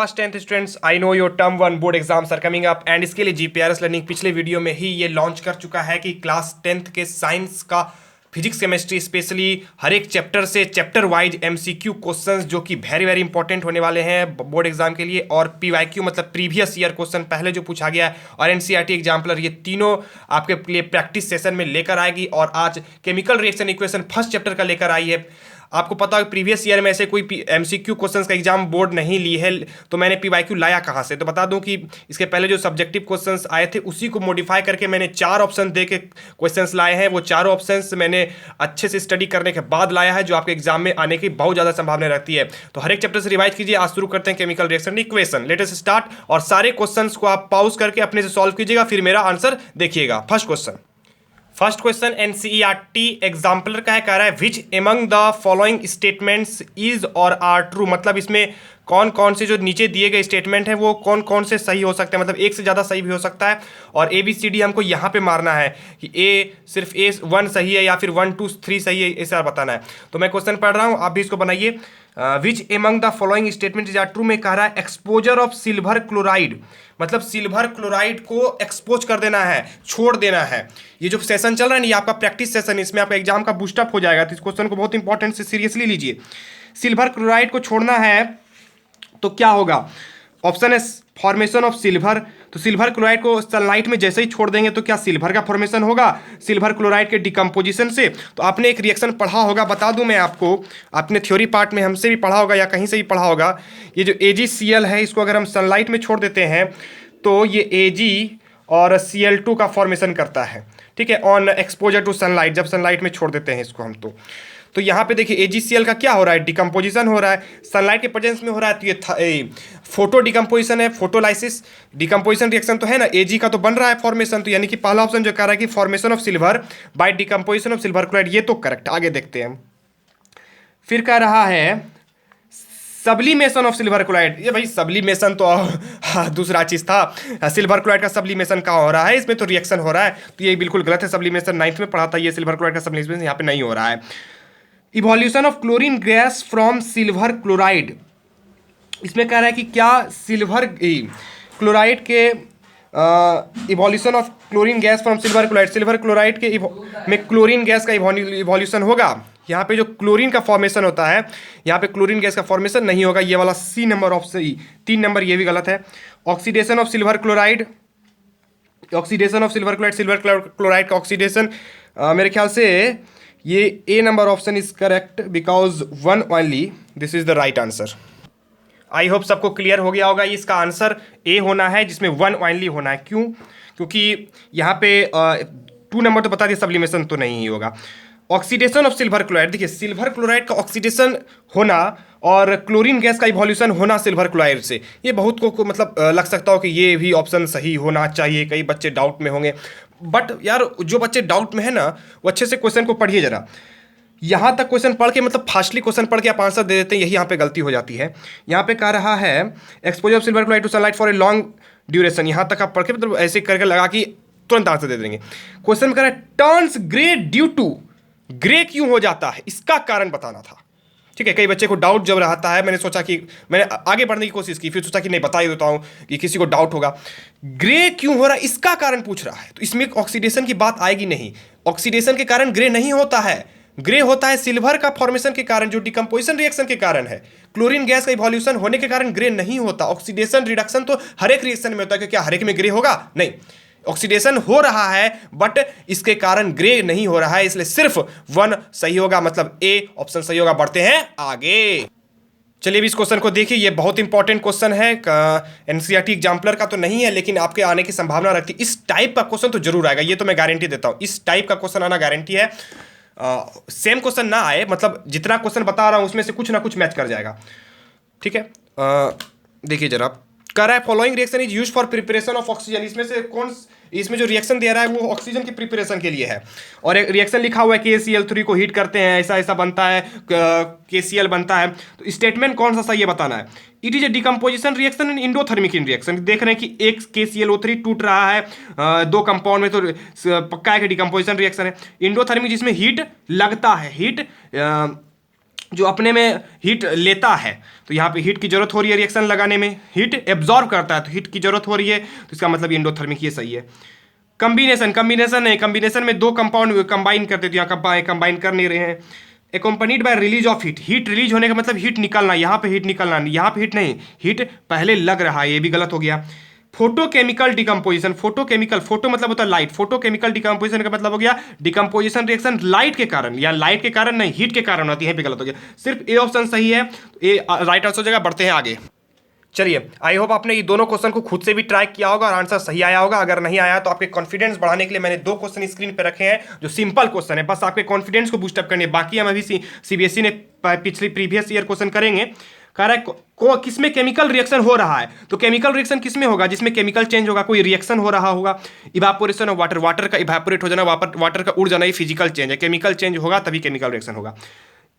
Class 10th students, I know your term one board exams are coming up and इसके लिए GPRS learning पिछले video में ही ये launch कर चुका है कि क्लास 10th के साइंस का फिजिक्स केमिस्ट्री स्पेशली हर एक चैप्टर से चैप्टर वाइज एमसीक्यू क्वेश्चंस जो कि वेरी वेरी इंपॉर्टेंट होने वाले हैं बोर्ड एग्जाम के लिए, और पीवाईक्यू मतलब प्रीवियस ईयर क्वेश्चन पहले जो पूछा गया है, और एनसीईआरटी एग्जाम्पलर, ये तीनों आपके लिए प्रैक्टिस सेशन में लेकर आएगी। और आज chemical reaction equation first chapter का लेकर आई है। आपको पता है प्रीवियस ईयर में ऐसे कोई एमसीक्यू क्वेश्चंस का एग्जाम बोर्ड नहीं ली है, तो मैंने पीवाईक्यू लाया कहाँ से? तो बता दूं कि इसके पहले जो सब्जेक्टिव क्वेश्चंस आए थे उसी को मॉडिफाई करके मैंने 4 ऑप्शन दे के क्वेश्चंस लाए हैं। वो चारों ऑप्शंस मैंने अच्छे से स्टडी करने के बाद लाया है, जो आपके एग्जाम में आने की बहुत ज़्यादा संभावना रहती है। तो हर एक चैप्टर से रिवाइज कीजिए। आज शुरू करते हैं chemical reaction equation. Let us start. और सारे क्वेश्चंस को आप पॉज करके अपने से सॉल्व कीजिएगा, फिर मेरा आंसर देखिएगा। फर्स्ट क्वेश्चन एनसीईआरटी एग्जाम्पलर का है, कह रहा है विच among the following statements is और आर ट्रू। मतलब इसमें कौन कौन से जो नीचे दिए गए स्टेटमेंट हैं वो कौन कौन से सही हो सकते हैं, मतलब एक से ज़्यादा सही भी हो सकता है। और ए बी सी डी हमको यहाँ पे मारना है कि सिर्फ ए 1 सही है या फिर 1 2 3 सही है, ऐसा बताना है। तो मैं क्वेश्चन पढ़ रहा हूँ, आप भी इसको बनाइए। Which among the following statement is are true में कह रहा है एक्सपोजर ऑफ सिल्वर क्लोराइड, मतलब सिल्वर क्लोराइड को एक्सपोज कर देना है, छोड़ देना है। ये जो सेशन चल रहा है ना, ये आपका प्रैक्टिस सेशन, इसमें आपका एग्जाम का बूस्टअप हो जाएगा। तो इस क्वेश्चन को बहुत इंपॉर्टेंट से सीरियसली लीजिए। सिल्वर क्लोराइड को छोड़ना है तो क्या होगा? ऑप्शन है फॉर्मेशन ऑफ सिल्वर। तो सिल्वर क्लोराइड को सनलाइट में जैसे ही छोड़ देंगे तो क्या सिल्वर का फॉर्मेशन होगा सिल्वर क्लोराइड के डिकम्पोजिशन से। तो आपने एक रिएक्शन पढ़ा होगा, बता दूं मैं आपको, आपने थ्योरी पार्ट में हमसे भी पढ़ा होगा या कहीं से भी पढ़ा होगा। ये जो AgCl है, इसको अगर हम सनलाइट में छोड़ देते हैं तो ये Ag और Cl2 का फॉर्मेशन करता है, ठीक है, ऑन एक्सपोजर टू सनलाइट। जब सनलाइट में छोड़ देते हैं इसको हम तो यहाँ पे देखिए AgCl का क्या हो रहा है, डिकम्पोजिशन हो रहा है, सनलाइट के प्रेजेंस में हो रहा है। तो ये फोटो डिकम्पोजिशन है, फोटोलाइसिस डिकम्पोजिशन रिएक्शन तो है ना। Ag का तो बन रहा है फॉर्मेशन, तो यानी कि पहला ऑप्शन जो कह रहा है कि formation of silver by decomposition of silver chloride, ये तो करेक्ट। आगे देखते हैं। फिर कह रहा है सब्लिमेशन ऑफ सिल्वर क्लोराइड। ये भाई सब्लिमेशन तो दूसरा चीज़ था। सिल्वर क्लोराइड का सब्लिमेशन कहाँ हो रहा है? इसमें तो रिएक्शन हो रहा है, तो ये बिल्कुल गलत है। सब्लिमेशन 9th में पढ़ा था, ये सिल्वर क्लोराइड का सब्लिमेशन यहाँ पे नहीं हो रहा है। Evolution of chlorine gas from silver chloride, इसमें कह रहा है कि क्या सिल्वर क्लोराइड के evolution of chlorine gas from silver chloride, silver chloride के में क्लोरीन गैस का इवोल्यूशन होगा। यहाँ पे जो क्लोरीन का फॉर्मेशन होता है, यहाँ पे क्लोरीन गैस का फॉर्मेशन नहीं होगा। ये वाला सी नंबर ऑप्शन, 3 नंबर ये भी गलत है। Oxidation of silver chloride, oxidation of silver chloride, silver chloride का ऑक्सीडेशन, मेरे ख्याल से ये A number option is correct because 1 only, this is the right answer. I hope सबको क्लियर हो गया होगा। इसका आंसर ए होना है, जिसमें 1 ओनली होना है। क्यों? क्योंकि यहाँ पे 2 नंबर तो बता दिए, सब्लिमेशन तो नहीं ही होगा। ऑक्सीडेशन ऑफ सिल्वर क्लोराइड, देखिए सिल्वर क्लोराइड का ऑक्सीडेशन होना और क्लोरीन गैस का इवोल्यूशन होना सिल्वर क्लोराइड से, ये बहुत को मतलब लग सकता हो कि ये भी ऑप्शन सही होना चाहिए। कई बच्चे डाउट में होंगे, बट यार जो बच्चे डाउट में है ना, वो अच्छे से क्वेश्चन को पढ़िए जरा। यहाँ तक क्वेश्चन पढ़ के मतलब फास्टली क्वेश्चन पढ़ के आप आंसर दे देते हैं, यही यहाँ पे गलती हो जाती है। यहाँ पे कह रहा है exposure of silver chloride to sunlight for a long duration, यहाँ तक आप पढ़ के मतलब ऐसे करके लगा कि तुरंत आंसर दे देंगे। क्वेश्चन में कह रहा है turns grey due to, grey क्यों हो जाता है, इसका कारण बताना था। ठीक है, कई बच्चे को डाउट जब रहता है, मैंने सोचा कि मैंने आगे बढ़ने की कोशिश की, फिर सोचा कि नहीं बता ही देता हूं कि किसी को डाउट होगा। ग्रे क्यों हो रहा है, इसका कारण पूछ रहा है, तो इसमें ऑक्सीडेशन की बात आएगी नहीं। ऑक्सीडेशन के कारण ग्रे नहीं होता है, ग्रे होता है सिल्वर का फॉर्मेशन के कारण, जो डिकम्पोजिशन रिएक्शन के कारण है। क्लोरीन गैस का इवोल्यूशन होने के कारण ग्रे नहीं होता। ऑक्सीडेशन रिडक्शन तो हर एक रिएक्शन में होता है, क्या हर एक में ग्रे होगा? नहीं, ऑक्सीडेशन हो रहा है बट इसके कारण ग्रे नहीं हो रहा है, इसलिए सिर्फ 1 सही होगा, मतलब ए ऑप्शन सही होगा। बढ़ते हैं आगे। चलिए इस क्वेश्चन को देखिए, ये बहुत इंपॉर्टेंट क्वेश्चन है। एनसीईआरटी एग्जाम्पलर का तो नहीं है, लेकिन आपके आने की संभावना रखती है। इस टाइप का क्वेश्चन तो जरूर आएगा, ये तो मैं गारंटी देता हूं। इस टाइप का क्वेश्चन आना गारंटी है। सेम क्वेश्चन ना आए, मतलब जितना क्वेश्चन बता रहा हूं उसमें से कुछ ना कुछ मैच कर जाएगा। ठीक है, देखिए जरा, कह रहा है following reaction is used for preparation of oxygen, इसमें से कौन, इसमें जो रिएक्शन दे रहा है वो ऑक्सीजन की प्रिपरेशन के लिए है। और एक रिएक्शन लिखा हुआ है KCl3 को हीट करते हैं, ऐसा ऐसा बनता है, KCl बनता है। तो स्टेटमेंट कौन सा सही है बताना है। It is a decomposition reaction in endothermic in reaction, देख रहे हैं कि एक KClO3 टूट रहा है 2 कंपाउंड में, तो पक्का है कि डिकम्पोजिशन रिएक्शन है। इंडोथर्मिक जिसमें हीट लगता है, हीट जो अपने में हीट लेता है, तो यहाँ पे हीट की जरूरत हो रही है रिएक्शन लगाने में, हीट एब्जॉर्ब करता है तो हीट की जरूरत हो रही है, तो इसका मतलब एंडोथर्मिक, ये सही है। कम्बिनेशन नहीं, कम्बिनेशन में दो कंपाउंड कंबाइन करते, तो यहाँ कंबाइन कर नहीं रहे हैं। Accompanied by release of heat, heat release होने का मतलब हीट निकलना, यहाँ पे हीट निकलना नहीं, यहाँ पे हीट नहीं, हीट पहले लग रहा है, ये भी गलत हो गया। फोटोकेमिकल डिकम्पोजिशन, फोटोकेमिकल, फोटो मतलब होता है लाइट, फोटोकेमिकल डिकम्पोजिशन का मतलब हो गया डिकम्पोजिशन रिएक्शन लाइट के कारण, या लाइट के कारण नहीं, हीट के कारण होती है, यहीं पे गलत हो गया। सिर्फ ए ऑप्शन सही है, ए राइट आंसर हो जाएगा। बढ़ते हैं आगे। चलिए, आई होप आपने ये दोनों क्वेश्चन को खुद से भी ट्राई किया होगा और आंसर सही आया होगा। अगर नहीं आया तो आपके कॉन्फिडेंस बढ़ाने के लिए मैंने दो क्वेश्चन स्क्रीन पे रखे हैं जो सिंपल क्वेश्चन है, बस आपके कॉन्फिडेंस को बूस्टअप करने। बाकी हम अभी सीबीएसई ने पिछली प्रीवियस ईयर क्वेश्चन करेंगे। कह रहा है किसमें केमिकल रिएक्शन हो रहा है, तो केमिकल रिएक्शन किसमें होगा, जिसमें केमिकल चेंज होगा, कोई रिएक्शन हो रहा होगा। इवापोरेशन ऑफ वाटर, वाटर का इवापोरेट हो जाना, वाटर का उड़ जाना, ये फिजिकल चेंज है। केमिकल चेंज होगा तभी केमिकल रिएक्शन होगा।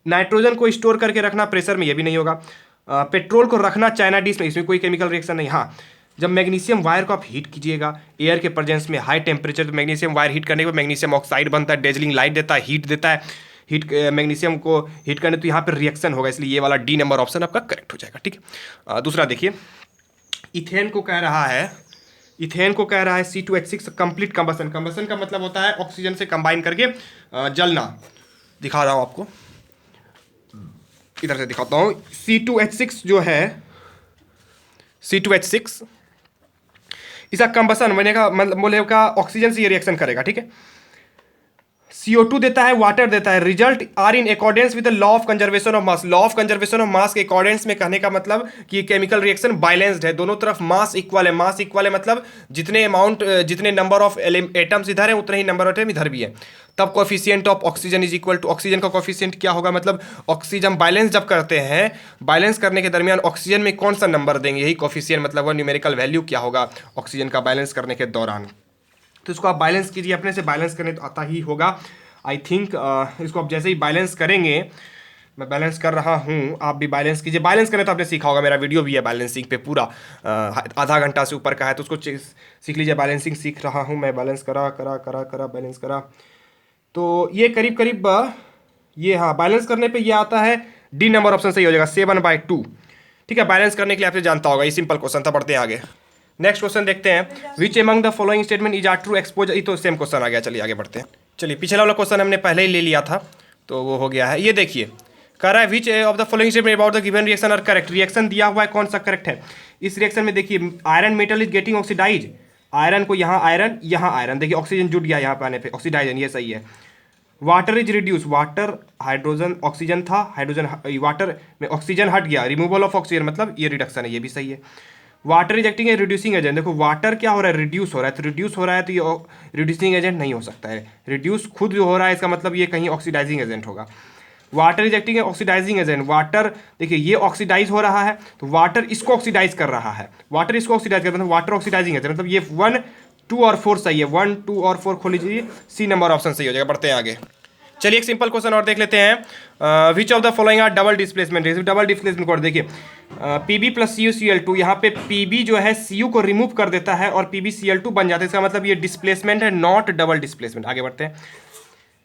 नाइट्रोजन को स्टोर करके रखना प्रेशर में, ये भी नहीं होगा। पेट्रोल को रखना चाइना डिश में, इसमें कोई केमिकल रिएक्शन नहीं। हाँ, जब मैग्नीशियम वायर को आप हीट कीजिएगा एयर के प्रेजेंस में हाई टेम्परेचर, तो मैग्नीशियम वायर हीट करने के बाद मैग्नीशियम ऑक्साइड बनता है, डेजलिंग लाइट देता है, हीट देता है। हीट मैग्नीशियम को हीट करने तो यहाँ पर रिएक्शन होगा, इसलिए ये वाला डी नंबर ऑप्शन आपका करेक्ट हो जाएगा। ठीक है, दूसरा देखिए, इथेन को कह रहा है, इथेन को कह रहा है C2H6 कंप्लीट कंबसन। कंबसन का मतलब होता है ऑक्सीजन से कंबाइन करके जलना। दिखा रहा हूँ आपको, इधर से दिखाता हूँ। C2H6 जो है, C2H6 इसका कंबसन बनेगा, मतलब बोलेगा ऑक्सीजन से ये रिएक्शन करेगा। ठीक है, CO2 देता है, वाटर देता है। Result are in accordance with the law of conservation of mass. Law of conservation of mass के अकॉर्डेंस में कहने का मतलब कि केमिकल रिएक्शन बैलेंस्ड है, दोनों तरफ मास इक्वल है। मास इक्वल है मतलब जितने अमाउंट, जितने नंबर ऑफ एटम्स इधर है उतने ही नंबर ऑफ एटम इधर भी है। तब coefficient of oxygen is equal to, oxygen का कोफिशिएंट क्या होगा, मतलब ऑक्सीजन बैलेंस जब करते हैं, बैलेंस करने के दरमियान ऑक्सीजन में कौन सा नंबर देंगे, यही कोफिशिएंट मतलब वो न्यूमेरिकल वैल्यू क्या होगा ऑक्सीजन का बैलेंस करने के दौरान। तो इसको आप बैलेंस कीजिए, अपने से बैलेंस करने तो आता ही होगा। आई थिंक इसको आप जैसे ही बैलेंस करेंगे, मैं बैलेंस कर रहा हूँ, आप भी बैलेंस कीजिए। बैलेंस करने तो आपने सीखा होगा, मेरा वीडियो भी है बैलेंसिंग पे पूरा, आधा घंटा से ऊपर का है, तो उसको सीख लीजिए। बैलेंसिंग सीख रहा हूँ मैं, बैलेंस करा बैलेंस करा, तो ये करीब करीब ये, हाँ, बैलेंस करने पे ये आता है, डी नंबर ऑप्शन सही हो जाएगा, 7/2। ठीक है, बैलेंस करने के लिए आपसे जानता होगा, ये सिंपल क्वेश्चन था। बढ़ते हैं आगे, नेक्स्ट क्वेश्चन देखते हैं। Which among the following statement is are true exposure, ये तो सेम क्वेश्चन आ गया। चलिए आगे बढ़ते हैं। चलिए, पिछला वाला क्वेश्चन हमने पहले ही ले लिया था, तो वो हो गया है। ये देखिए, कह रहा है which of the following statement about the given reaction are correct. Reaction दिया हुआ है, कौन सा करेक्ट है। इस रिएक्शन में देखिए, iron metal is getting oxidise, iron को यहाँ आयरन, देखिए ऑक्सीजन जुट गया यहाँ पे आने पे, ऑक्सीडाइजन, ये सही है। Water is reduce, water hydrogen oxygen था, हाइड्रोजन वाटर में ऑक्सीजन हट गया, रिमूवल ऑफ ऑक्सीजन मतलब ये रिडक्शन है, ये भी सही है। Water is acting a reducing agent, देखो वाटर क्या हो रहा है, रिड्यूस हो रहा है, तो रिड्यूस हो रहा है तो ये रिड्यूसिंग एजेंट नहीं हो सकता है। रिड्यूस खुद जो हो रहा है, इसका मतलब ये कहीं ऑक्सीडाइजिंग एजेंट होगा। Water is acting a oxidising agent, water देखिए ये ऑक्सीडाइज हो रहा है, तो वाटर इसको ऑक्सीडाइज कर रहा है, वाटर इसको ऑक्सीडाइज कर रहा है, वाटर ऑक्सीडाइजिंग एजेंट, मतलब ये 1, 2 और 4 सही है। 1, 2 और 4 खोल लीजिए, सी नंबर ऑप्शन सही हो जाएगा। बढ़ते हैं आगे। चलिए, एक सिंपल क्वेश्चन और देख लेते हैं। Which of the following are double displacement. Double displacement code देखिए, Pb प्लस CuCl2, यहाँ पे Pb जो है Cu को रिमूव कर देता है और PbCl2 बन जाता है, इसका मतलब ये डिस्प्लेसमेंट है, नॉट डबल डिस्प्लेसमेंट। आगे बढ़ते हैं।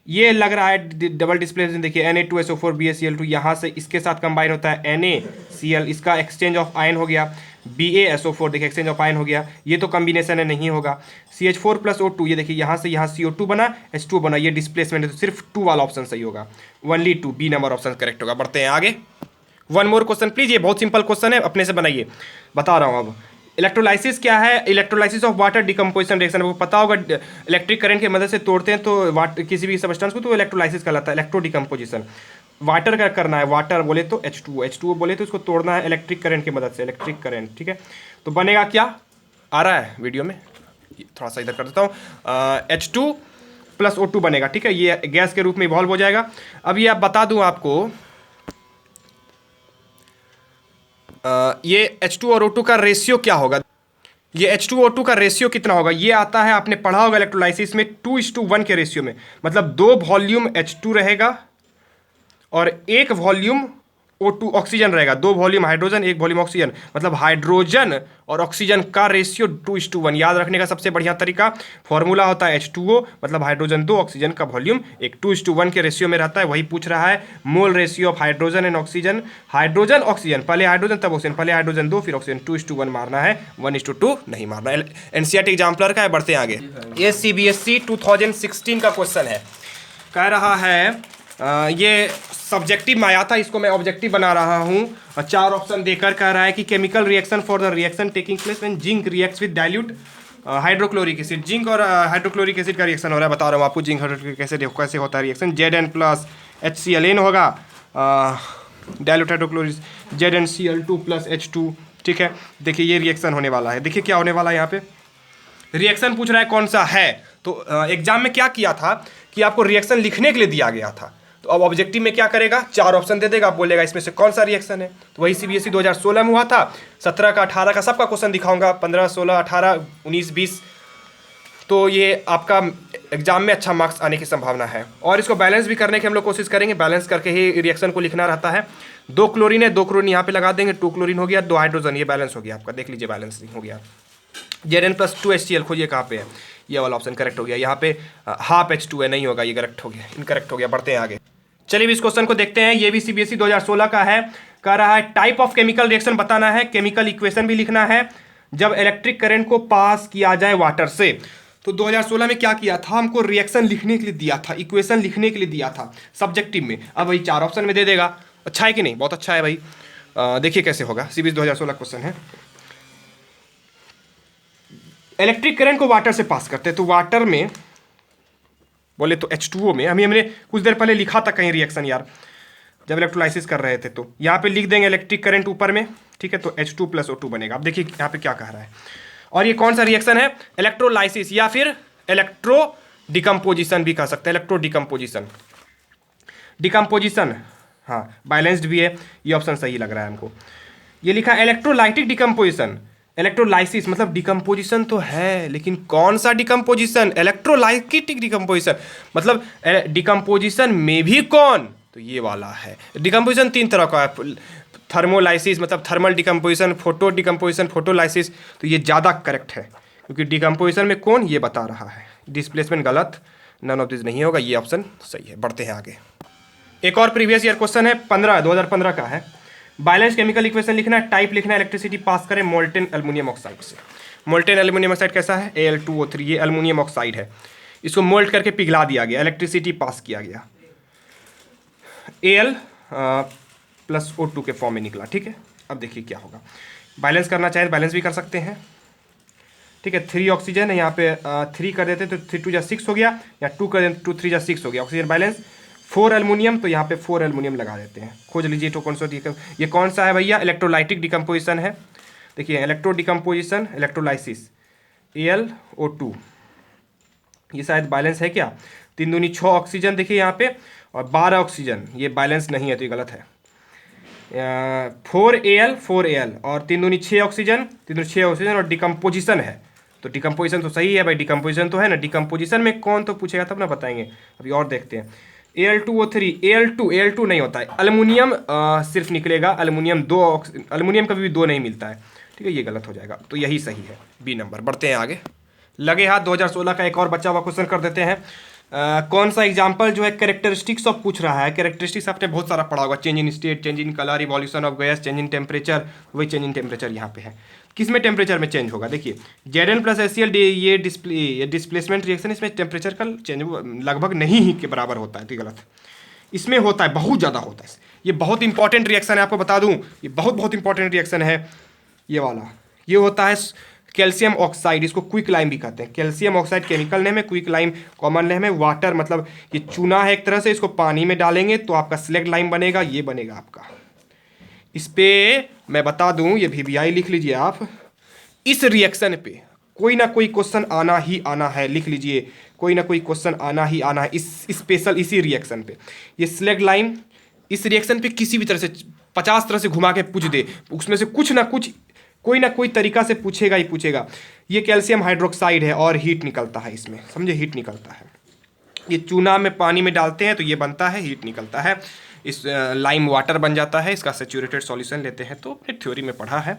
ये लग रहा है डबल डिस्प्लेसमेंट, देखिए Na2SO4 BaCl2 यहाँ से इसके साथ कंबाइन होता है NaCl, इसका एक्सचेंज ऑफ आयन हो गया। BaSO4 देखिए एक्सचेंज ऑफ आयन हो गया, ये तो कॉम्बिनेशन है, नहीं होगा। CH4 प्लस O2, ये देखिए यहाँ से यहाँ CO2 बना, H2 बना, ये डिस्प्लेसमेंट है, तो सिर्फ 2 वाला ऑप्शन सही होगा, ओनली 2, बी नंबर ऑप्शन करेक्ट होगा। बढ़ते हैं आगे। 1 मोर क्वेश्चन प्लीज, ये बहुत सिंपल क्वेश्चन है, अपने से बनाइए। बता रहा हूँ अब, इलेक्ट्रोलाइसिस क्या है, electrolysis of water decomposition reaction, आपको पता होगा, इलेक्ट्रिक करंट की मदद से तोड़ते हैं तो किसी भी सब्सटेंस को, तो इलेक्ट्रोलाइसिस कहलाता है, इलेक्ट्रो डिकम्पोजिशन। वाटर का करना है, वाटर बोले तो H2O बोले तो इसको तोड़ना है इलेक्ट्रिक करंट की मदद से, इलेक्ट्रिक करंट। ठीक है, तो बनेगा क्या, आ रहा है वीडियो में, थोड़ा सा इधर कर देता हूँ, H2 प्लस O2 बनेगा। ठीक है, ये गैस के रूप में इवॉल्व हो जाएगा। अब ये आप बता दूं आपको, ये H2 और O2 का रेशियो क्या होगा, ये H2O2 का रेशियो कितना होगा, ये आता है, आपने पढ़ा होगा इलेक्ट्रोलाइसिस में 2:1 के रेशियो में, मतलब 2 वॉल्यूम H2 रहेगा और 1 वॉल्यूम O2 ऑक्सीजन रहेगा, 2 वॉल्यूम हाइड्रोजन 1 वॉल्यूम ऑक्सीजन, मतलब हाइड्रोजन और ऑक्सीजन का रेशियो 2:1। याद रखने का सबसे बढ़िया तरीका, फॉर्मूला होता है H2O, मतलब हाइड्रोजन 2 ऑक्सीजन का वॉल्यूम 1, 2:1 के रेशियो में रहता है। वही पूछ रहा है mole ratio of hydrogen and oxygen, hydrogen oxygen, पहले हाइड्रोजन तब ऑक्सीजन, पहले हाइड्रोजन 2 फिर ऑक्सीजन, 2:1 मारना है, 1:2 नहीं मारना। एनसीईआरटी एग्जाम्पलर का है। बढ़ते हैं आगे। ये CBSE 2016 का क्वेश्चन है, कह रहा है ये सब्जेक्टिव में आया था, इसको मैं ऑब्जेक्टिव बना रहा हूँ। 4 ऑप्शन देकर कह रहा है कि chemical reaction for the reaction taking place when zinc reacts with dilute hydrochloric acid. Zinc और हाइड्रोक्लोरिक एसिड का रिएक्शन हो रहा है, बता रहा हूँ आपको जिंक हाइड्रोक्लोरिक एसिड कैसे होता है रिएक्शन। Zn+ HCl होगा, डाइल्यूट हाइड्रोक्लोरिक ZnCl2+ H2। ठीक है, देखिए ये रिएक्शन होने वाला है। देखिए क्या होने वाला है, यहाँ पे रिएक्शन पूछ रहा है कौन सा है। तो एग्जाम में क्या किया था कि आपको रिएक्शन लिखने के लिए दिया गया था, तो अब ऑब्जेक्टिव में क्या करेगा, 4 ऑप्शन दे देगा, बोलेगा इसमें से कौन सा रिएक्शन है। तो वही CBSE 2016 में हुआ था। 17 का 18 का सबका क्वेश्चन दिखाऊंगा, 15 16 18 19 20। तो ये आपका एग्जाम में अच्छा मार्क्स आने की संभावना है। और इसको बैलेंस भी करने की हम लोग कोशिश करेंगे, बैलेंस करके ही रिएक्शन को लिखना रहता है। 2 क्लोरीन है, 2 क्लोरीन यहाँ पे लगा देंगे, 2 क्लोरीन हो गया, 2 हाइड्रोजन, ये बैलेंस हो गया आपका। देख लीजिए बैलेंस हो गया। Zn+2 HCl खोजिए कहाँ पे है, ये वाला ऑप्शन करेक्ट हो गया। यहाँ पे हाफ H2 है, नहीं होगा, ये करेक्ट हो गया, इनकरेक्ट हो गया। बढ़ते हैं आगे। चलिए इस क्वेश्चन को देखते हैं। ये भी CBSE 2016 का है, कह रहा है टाइप ऑफ केमिकल रिएक्शन बताना है, केमिकल इक्वेशन भी लिखना है जब इलेक्ट्रिक करंट को पास किया जाए वाटर से। तो 2016 में क्या किया था, हमको रिएक्शन लिखने के लिए दिया था, इक्वेशन लिखने के लिए दिया था सब्जेक्टिव में। अब वही 4 ऑप्शन में दे देगा। अच्छा है कि नहीं, बहुत अच्छा है भाई। देखिए कैसे होगा, CBSE 2016 क्वेश्चन है। इलेक्ट्रिक करंट को वाटर से पास करते हैं, तो वाटर में बोले तो H2O में, हमने कुछ देर पहले लिखा था कहीं रिएक्शन यार, जब इलेक्ट्रोलाइसिस कर रहे थे, तो यहाँ पे लिख देंगे इलेक्ट्रिक करंट ऊपर में। ठीक है, तो H2+ O2 बनेगा। अब देखिए यहाँ पे क्या कह रहा है, और ये कौन सा रिएक्शन है, इलेक्ट्रोलाइसिस या फिर इलेक्ट्रो डिकम्पोजिशन भी कह सकते हैं, इलेक्ट्रो डिकम्पोजिशन। डिकम्पोजिशन हाँ बैलेंस्ड भी है, ये ऑप्शन सही लग रहा है हमको। ये लिखा है इलेक्ट्रोलाइटिक डिकम्पोजिशन, इलेक्ट्रोलाइसिस मतलब डिकम्पोजिशन तो है, लेकिन कौन सा डिकम्पोजिशन, इलेक्ट्रोलाइटिक डिकम्पोजिशन, मतलब डिकम्पोजिशन में भी कौन, तो ये वाला है। डिकम्पोजिशन 3 तरह का है, थर्मोलाइसिस मतलब thermal decomposition, photo decomposition, photolysis. तो ये ज़्यादा करेक्ट है, क्योंकि डिकम्पोजिशन में कौन ये बता रहा है। डिस्प्लेसमेंट गलत, नन ऑफ दिस नहीं होगा, ये ऑप्शन सही है। बढ़ते हैं आगे। एक और प्रीवियस ईयर क्वेश्चन है, 2015 का है। बैलेंस केमिकल इक्वेशन लिखना है, टाइप लिखना है, इलेक्ट्रिसिटी पास करें मोल्टेन एल्युमिनियम ऑक्साइड से। मोल्टेन एल्युमिनियम ऑक्साइड कैसा है, Al2O3, ये एल्युमिनियम ऑक्साइड है, इसको मोल्ट करके पिघला दिया गया, इलेक्ट्रिसिटी पास किया गया, Al+O2 के फॉर्म में निकला। ठीक है, अब देखिए क्या होगा। बैलेंस करना चाहे बैलेंस भी कर सकते हैं। ठीक है, 3 ऑक्सीजन है, यहाँ पे 3 कर देते तो 3 2 6 हो गया, या 2 कर देते 2 3 6 हो गया, ऑक्सीजन बैलेंस। 4 एल्युमिनियम, तो यहाँ पे 4 एल्युमिनियम लगा देते हैं। खोज लीजिए तो कौन सा, ये कौन सा है भैया, इलेक्ट्रोलाइटिक डिकम्पोजिशन है। देखिए electro decomposition, electrolysis, Al O2, ये शायद बैलेंस है क्या। 3 दूनी 6 ऑक्सीजन देखिए यहाँ पे, और 12 ऑक्सीजन, ये बैलेंस नहीं है तो ये गलत है। 4Al और 3 दूनी 6 ऑक्सीजन, 3 दूनी 6 ऑक्सीजन, और डिकम्पोजिशन है, तो डिकम्पोजिशन तो सही है भाई, डिकम्पोजिशन तो है ना। डिकम्पोजिशन में कौन तो पूछेगा तब ना बताएंगे। अभी और देखते हैं। Al2O3, Al2 नहीं होता है, एल्युमिनियम सिर्फ निकलेगा, एल्युमिनियम कभी भी 2 नहीं मिलता है। ठीक है, ये गलत हो जाएगा, तो यही सही है, बी नंबर। बढ़ते हैं आगे। लगे हाथ 2016 का एक और बचा हुआ क्वेश्चन कर देते हैं। कौन सा एग्जाम्पल जो है कैरेक्टरिस्टिक्स ऑफ पूछ रहा है। कैरेक्टरिस्टिक्स आपने बहुत सारा पढ़ा होगा, change in state, change in colour, evolution of gas, change in temperature. वही चेंज इन टेम्परेचर यहाँ पे है, किस में टेम्परेचर में चेंज होगा। देखिए Zn+HCl, ये डिस्प्लेसमेंट रिएक्शन, इसमें टेम्परेचर का चेंज लगभग नहीं ही के बराबर होता है, तो गलत। इसमें होता है, बहुत ज़्यादा होता है। ये बहुत इंपॉर्टेंट रिएक्शन है, आपको बता दूं, ये बहुत इंपॉर्टेंट रिएक्शन है ये वाला। ये होता है कैल्शियम ऑक्साइड, इसको क्विक लाइम भी कहते हैं। कैल्शियम ऑक्साइड केमिकल नेम है, क्विक लाइम कॉमन नेम है। वाटर मतलब ये चूना है एक तरह से, इसको पानी में डालेंगे तो आपका सिलेक्ट लाइम बनेगा, ये बनेगा आपका। इस पे मैं बता दूं, ये VBI लिख लीजिए आप। इस रिएक्शन पे कोई ना कोई क्वेश्चन आना ही आना है, लिख लीजिए, कोई ना कोई क्वेश्चन आना ही आना है इस स्पेशल इसी रिएक्शन पे। ये सिलेक्ट लाइम इस रिएक्शन पे किसी भी तरह से 50 तरह से घुमा के पूछ दे, उसमें से कुछ ना कुछ कोई ना कोई तरीका से पूछेगा ही पूछेगा। ये कैल्शियम हाइड्रोक्साइड है और हीट निकलता है इसमें, समझे, हीट निकलता है। ये चूना में पानी में डालते हैं तो ये बनता है, हीट निकलता है। इस लाइम वाटर बन जाता है, इसका सेचुरेटेड सॉल्यूशन लेते हैं। तो अपने थ्योरी में पढ़ा है।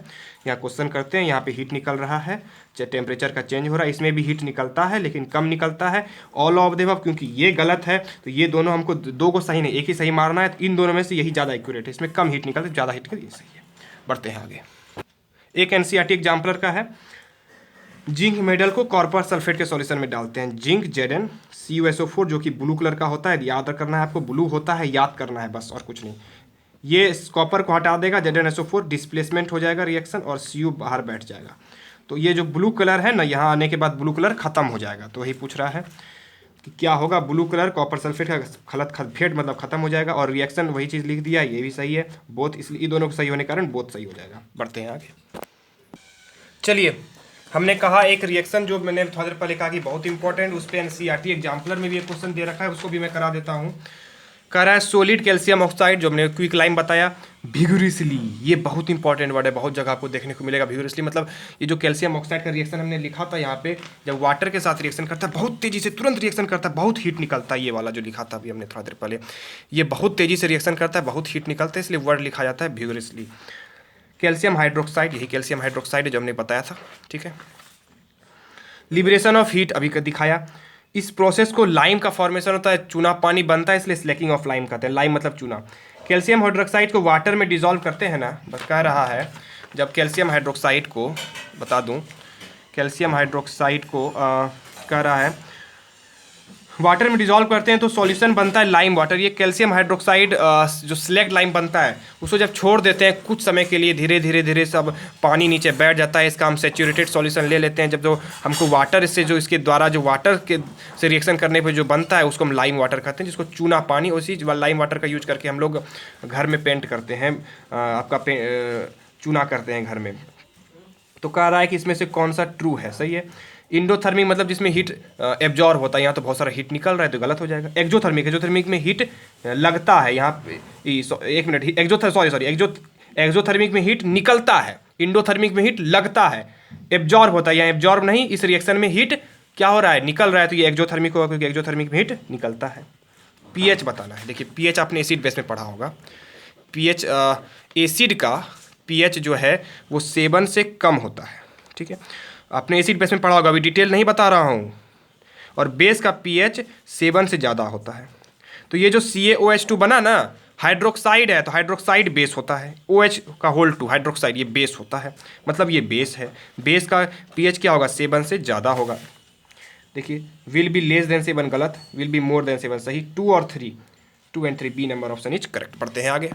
यहाँ क्वेश्चन करते हैं, यहाँ पे हीट निकल रहा है, चाहे टेम्परेचर का चेंज हो रहा है, इसमें भी हीट निकलता है लेकिन कम निकलता है। ऑल ऑफ द अबव, क्योंकि ये गलत है तो ये दोनों हमको दो को सही नहीं, एक ही सही मारना है। तो इन दोनों में से यही ज़्यादा एक्यूरेट है, इसमें कम हीट निकलता है, ज़्यादा हीट निकलती है, ये सही है। बढ़ते हैं आगे। एक एनसीईआरटी एग्जाम्पलर का है, जिंक मेटल को कॉपर सल्फेट के सॉल्यूशन में डालते हैं। जिंक ZnCuSO4 जो कि ब्लू कलर का होता है, याद करना है आपको, ब्लू होता है, याद करना है बस और कुछ नहीं। ये कॉपर को हटा देगा, ZnSO4 डिस्प्लेसमेंट हो जाएगा रिएक्शन और Cu बाहर बैठ जाएगा। तो ये जो ब्लू कलर है ना, यहाँ आने के बाद ब्लू कलर खत्म हो जाएगा। तो वही पूछ रहा है कि क्या होगा, ब्लू कलर कॉपर सल्फेट का फेट मतलब खत्म हो जाएगा, और रिएक्शन वही चीज़ लिख दिया, ये भी सही है बोथ, इसलिए ये दोनों को सही होने के कारण बोथ सही हो जाएगा। बढ़ते हैं आगे। चलिए, हमने कहा एक रिएक्शन जो मैंने थोड़ी देर पहले कहा कि बहुत इंपॉर्टेंट, उस पर एनसीईआरटी एग्जाम्पलर में भी एक क्वेश्चन दे रखा है, उसको भी मैं करा देता हूँ। कह रहा है सॉलिड कैल्शियम ऑक्साइड, जो हमने क्विक लाइम बताया, विगोरसली, ये बहुत इंपॉर्टेंट वर्ड है, बहुत जगह आपको देखने को मिलेगा। विगोरसली मतलब ये जो कैल्शियम ऑक्साइड का रिएक्शन हमने लिखा था यहाँ पे, जब वाटर के साथ रिएक्शन करता है बहुत तेजी से, तुरंत रिएक्शन करता है, बहुत हीट निकलता है। ये वाला जो लिखा था अभी हमने थोड़ा देर पहले, ये बहुत तेजी से रिएक्शन करता है, बहुत हीट निकलता है, इसलिए वर्ड लिखा जाता है विगोरसली। कैल्शियम हाइड्रोक्साइड, यही कैल्शियम हाइड्रोक्साइड है जो हमने बताया था, ठीक है। लिबरेशन ऑफ हीट अभी का दिखाया। इस प्रोसेस को लाइम का फॉर्मेशन होता है, चूना पानी बनता है, इसलिए स्लैकिंग ऑफ लाइम कहते हैं। लाइम मतलब चूना। कैल्शियम हाइड्रोक्साइड को वाटर में डिसॉल्व करते हैं ना, बस कह रहा है जब कैल्शियम हाइड्रोक्साइड को, बता दूं, कैल्शियम हाइड्रोक्साइड को कह रहा है वाटर में डिसॉल्व करते हैं तो सॉल्यूशन बनता है लाइम वाटर। ये कैल्शियम हाइड्रोक्साइड जो स्लैग लाइम बनता है, उसको जब छोड़ देते हैं कुछ समय के लिए, धीरे धीरे धीरे सब पानी नीचे बैठ जाता है, इसका हम सेचुरेटेड सॉल्यूशन ले लेते हैं। जब जो हमको वाटर से, जो इसके द्वारा जो वाटर के से रिएक्शन करने पे जो बनता है, उसको हम लाइम वाटर कहते हैं, जिसको चूना पानी, उसी लाइम वाटर का यूज करके हम लोग घर में पेंट करते हैं, आपका चूना करते हैं घर में। तो कह रहा है कि इसमें से कौन सा ट्रू है, सही है। इंडोथर्मिक मतलब जिसमें हीट एब्जॉर्ब होता है, यहाँ तो बहुत सारा हीट निकल रहा है तो गलत हो जाएगा। एक्जोथर्मिक में हीट लगता है, यहाँ एक मिनट, एक्जोथर्मिक में हीट निकलता है, इंडोथर्मिक में हीट लगता है, एब्जॉर्ब होता है, यहाँ एब्जॉर्ब नहीं, इस रिएक्शन में हीट क्या हो रहा है, निकल रहा है, तो ये एक्जोथर्मिक होगा क्योंकि एक्जोथर्मिक में हीट निकलता है। पीएच बताना है। देखिए पीएच आपने एसिड बेस में पढ़ा होगा, पीएच एसिड का पीएच जो है वो 7 से कम होता है, ठीक है। आपने एसिड बेस में पढ़ा होगा, अभी डिटेल नहीं बता रहा हूँ। और बेस का पीएच 7 से ज़्यादा होता है। तो ये जो CaOH2 बना ना, हाइड्रोक्साइड है, तो हाइड्रोक्साइड बेस होता है, OH का होल 2 हाइड्रोक्साइड, ये बेस होता है, मतलब ये बेस है। बेस का पीएच क्या होगा, 7 से ज़्यादा होगा। देखिए विल बी लेस देन 7 गलत, विल बी मोर देन 7 सही। 2 और 3, 2 and 3 बी नंबर ऑप्शन इज करेक्ट। पढ़ते हैं आगे।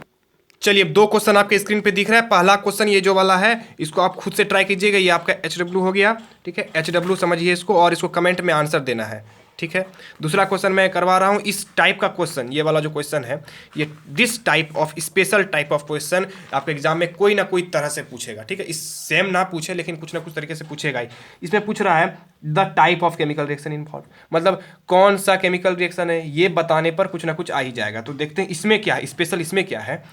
चलिए अब 2 क्वेश्चन आपके स्क्रीन पे दिख रहा है। पहला क्वेश्चन ये जो वाला है, इसको आप खुद से ट्राई कीजिएगा, ये आपका HW हो गया, ठीक है। HW समझिए इसको, और इसको कमेंट में आंसर देना है, ठीक है। दूसरा क्वेश्चन मैं करवा रहा हूँ इस टाइप का क्वेश्चन, ये वाला जो क्वेश्चन है, ये this type of special type of question आपके एग्जाम में कोई ना कोई तरह से पूछेगा, ठीक है। इस सेम ना पूछे लेकिन कुछ ना कुछ तरीके से पूछेगा ही। इसमें पूछ रहा है the type of chemical reaction involve, मतलब कौन सा केमिकल रिएक्शन है, ये बताने पर कुछ ना कुछ आ ही जाएगा। तो देखते हैं इसमें क्या है, स्पेशल इसमें क्या है।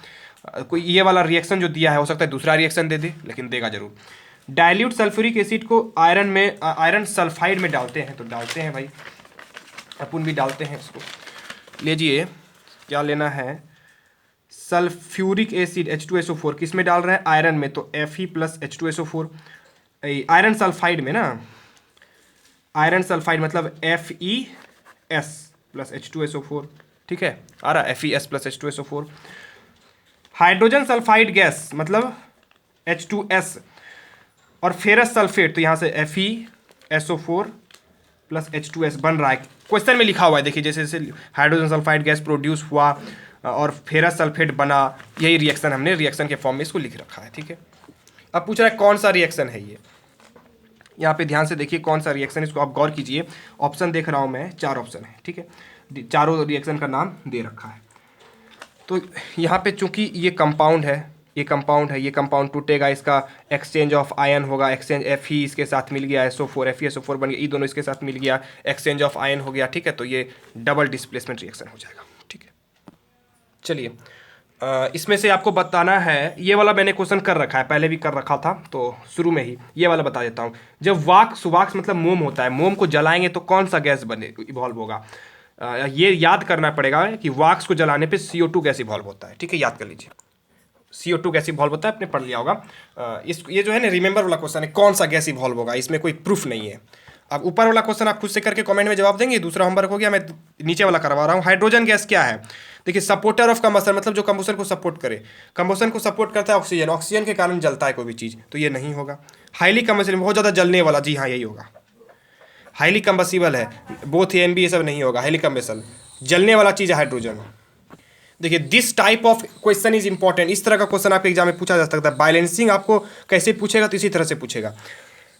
कोई ये वाला रिएक्शन जो दिया है, हो सकता है दूसरा रिएक्शन दे दे, लेकिन देगा जरूर। डाइल्यूट सल्फ्यूरिक एसिड को आयरन सल्फाइड में डालते हैं, तो डालते हैं भाई, अपन भी डालते हैं इसको। लीजिए क्या लेना है, सल्फ्यूरिक एसिड H2SO4 किस में डाल रहे हैं, आयरन में, तो Fe + H2SO4, आयरन सल्फाइड में ना, आयरन सल्फाइड मतलब FeS + H2SO4, ठीक है, आ रहा FeS + H2SO4। Hydrogen sulphide gas मतलब H2S और फेरस सल्फेट, तो यहाँ से FeSO4 + H2S बन रहा है। क्वेश्चन में लिखा हुआ है, देखिए जैसे जैसे हाइड्रोजन सल्फाइड गैस प्रोड्यूस हुआ और फेरस सल्फेट बना, यही रिएक्शन हमने रिएक्शन के फॉर्म में इसको लिख रखा है, ठीक है। अब पूछ रहा है कौन सा रिएक्शन है ये, यहाँ पे ध्यान से देखिए कौन सा रिएक्शन, इसको आप गौर कीजिए। ऑप्शन देख रहा हूँ मैं, 4 ऑप्शन है, ठीक है, चारों रिएक्शन का नाम दे रखा है। तो यहाँ पे चूंकि ये कंपाउंड है, ये कंपाउंड है, ये कंपाउंड टूटेगा, इसका एक्सचेंज ऑफ आयन होगा, एक्सचेंज Fe इसके साथ मिल गया, SO4 FeSO4 बन गया, ये दोनों इसके साथ मिल गया, एक्सचेंज ऑफ आयन हो गया, ठीक है। तो ये डबल डिस्प्लेसमेंट रिएक्शन हो जाएगा, ठीक है। चलिए इसमें से आपको बताना है, ये वाला मैंने क्वेश्चन कर रखा है, पहले भी कर रखा था, तो शुरू में ही ये वाला बता देता हूँ। जब वाक्स मतलब मोम होता है, मोम को जलाएंगे तो कौन सा गैस बने इवॉल्व होगा, ये याद करना पड़ेगा कि वाक्स को जलाने पे CO2 गैस इवॉल्व होता है, ठीक है, याद कर लीजिए। CO2 गैस इवॉल्व होता है, आपने पढ़ लिया होगा। ये जो है ना रिमेंबर वाला क्वेश्चन है, कौन सा गैस इवॉल्व होगा, इसमें कोई प्रूफ नहीं है। अब ऊपर वाला क्वेश्चन आप खुद से करके कमेंट में जवाब देंगे। दूसरा होमवर्क हो गया, मैं नीचे वाला करवा रहा हूँ। हाइड्रोजन गैस क्या है? देखिए, सपोर्टर ऑफ कंबशन, मतलब जो कंबशन को सपोर्ट करे। कंबशन को सपोर्ट करता है ऑक्सीजन, ऑक्सीजन के कारण जलता है कोई भी चीज़, तो ये नहीं होगा। हाईली कंबशन, बहुत ज़्यादा जलने वाला, जी हाँ यही होगा। हाईली कंबसिबल है, बोथ ए एंड बी, ये सब नहीं होगा। हाईली कंबेशन, जलने वाला चीज़ है हाइड्रोजन। देखिए, this type of question is important. इस तरह का क्वेश्चन आपके एग्जाम में पूछा जा सकता है। बैलेंसिंग आपको कैसे पूछेगा, तो इसी तरह से पूछेगा।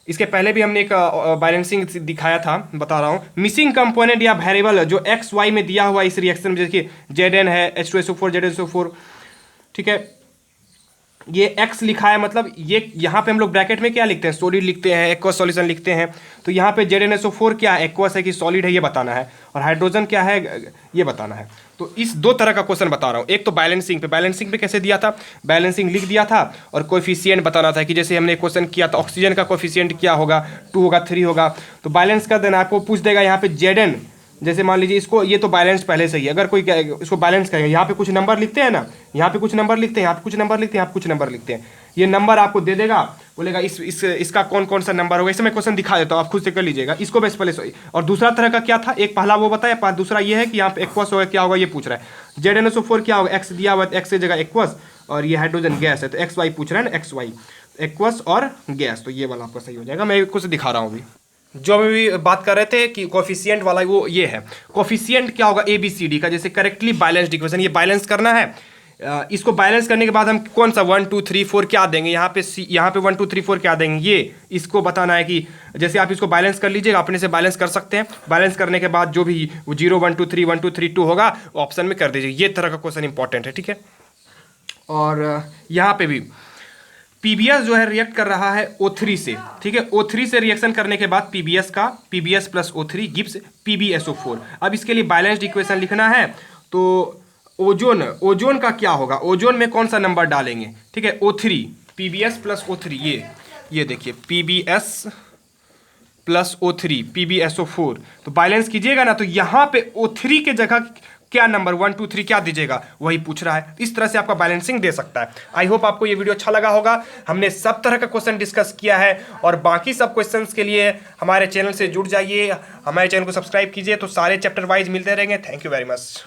इसके पहले भी हमने एक बैलेंसिंग दिखाया था, बता रहा हूँ। मिसिंग कंपोनेंट या वेरिएबल जो एक्स वाई में दिया हुआ इस रिएक्शन में, देखिए Zn है, H2SO4 ZnSO4, ठीक है, ये x लिखा है, मतलब ये यहाँ पे हम लोग ब्रैकेट में क्या लिखते हैं, सॉलिड लिखते हैं, एक्वस सॉल्यूशन लिखते हैं। तो यहाँ पे ZnSO4 क्या है, एक्वस है कि सॉलिड है, ये बताना है। और हाइड्रोजन क्या है, ये बताना है। तो इस दो तरह का क्वेश्चन बता रहा हूँ। एक तो बैलेंसिंग पे कैसे दिया था, बैलेंसिंग लिख दिया था, और कोएफिशिएंट बताना था कि जैसे हमने क्वेश्चन किया था ऑक्सीजन का कोएफिशिएंट क्या होगा, 2 होगा 3 होगा। तो बैलेंस कर देना, आपको पूछ देगा यहाँ पे Zn, जैसे मान लीजिए इसको, ये तो बैलेंस पहले से ही है, अगर कोई इसको बैलेंस करेंगे, यहाँ पे कुछ नंबर लिखते हैं ना, यहाँ पे कुछ नंबर लिखते हैं, यहाँ पे कुछ नंबर लिखते हैं, यहाँ पे कुछ नंबर लिखते हैं। ये नंबर आपको दे देगा, बोलेगा इसका कौन कौन सा नंबर होगा। इसे मैं क्वेश्चन दिखा देता हूँ, आप खुद से कर लीजिएगा इसको बेस पहले। और दूसरा तरह का क्या था, एक पहला वो बताया, दूसरा ये है कि यहाँ पे एक्वस होगा, क्या होगा ये पूछ रहा है। ZnSO4 क्या होगा, एक्स दिया हुआ है, एक्स की जगह एक्वस, और ये हाइड्रोजन गैस है तो एक्स वाई पूछ रहा है ना, एक्स वाई, एक्वस और गैस, तो ये वाला आपका सही हो जाएगा। मैं कुछ दिखा रहा हूँ अभी। जो अभी बात कर रहे थे कि कोफिशिएंट वाला, वो ये है। कोफिशिएंट क्या होगा, ABCD का, जैसे करेक्टली बैलेंस्ड इक्वेशन, ये बैलेंस करना है। इसको बैलेंस करने के बाद हम कौन सा 1 2 3 4 क्या देंगे, यहाँ पे 1 2 3 4 क्या देंगे, ये इसको बताना है कि जैसे आप इसको बैलेंस कर लीजिएगा, अपने से बैलेंस कर सकते हैं। बैलेंस करने के बाद जो भी 0 1 2 3 1 2 3 2 होगा ऑप्शन में कर दीजिए। ये तरह का क्वेश्चन इंपॉर्टेंट है, ठीक है। और यहाँ पे भी PBS जो है रिएक्ट कर रहा है O3 से, ठीक है। O3 से रिएक्शन करने के बाद PBS plus O3 gives PbSO4। अब इसके लिए बैलेंस्ड इक्वेशन लिखना है, तो ओजोन का क्या होगा, ओजोन में कौन सा नंबर डालेंगे, ठीक है, O3, PBS प्लस O3, ये देखिए PBS प्लस O3 PbSO4। तो बैलेंस कीजिएगा ना, तो यहाँ पे O3 के जगह क्या नंबर 1 2 3 क्या दीजिएगा, वही पूछ रहा है। इस तरह से आपका बैलेंसिंग दे सकता है। आई होप आपको ये वीडियो अच्छा लगा होगा। हमने सब तरह का क्वेश्चन डिस्कस किया है, और बाकी सब क्वेश्चंस के लिए हमारे चैनल से जुड़ जाइए, हमारे चैनल को सब्सक्राइब कीजिए, तो सारे चैप्टर वाइज मिलते रहेंगे। Thank you very much.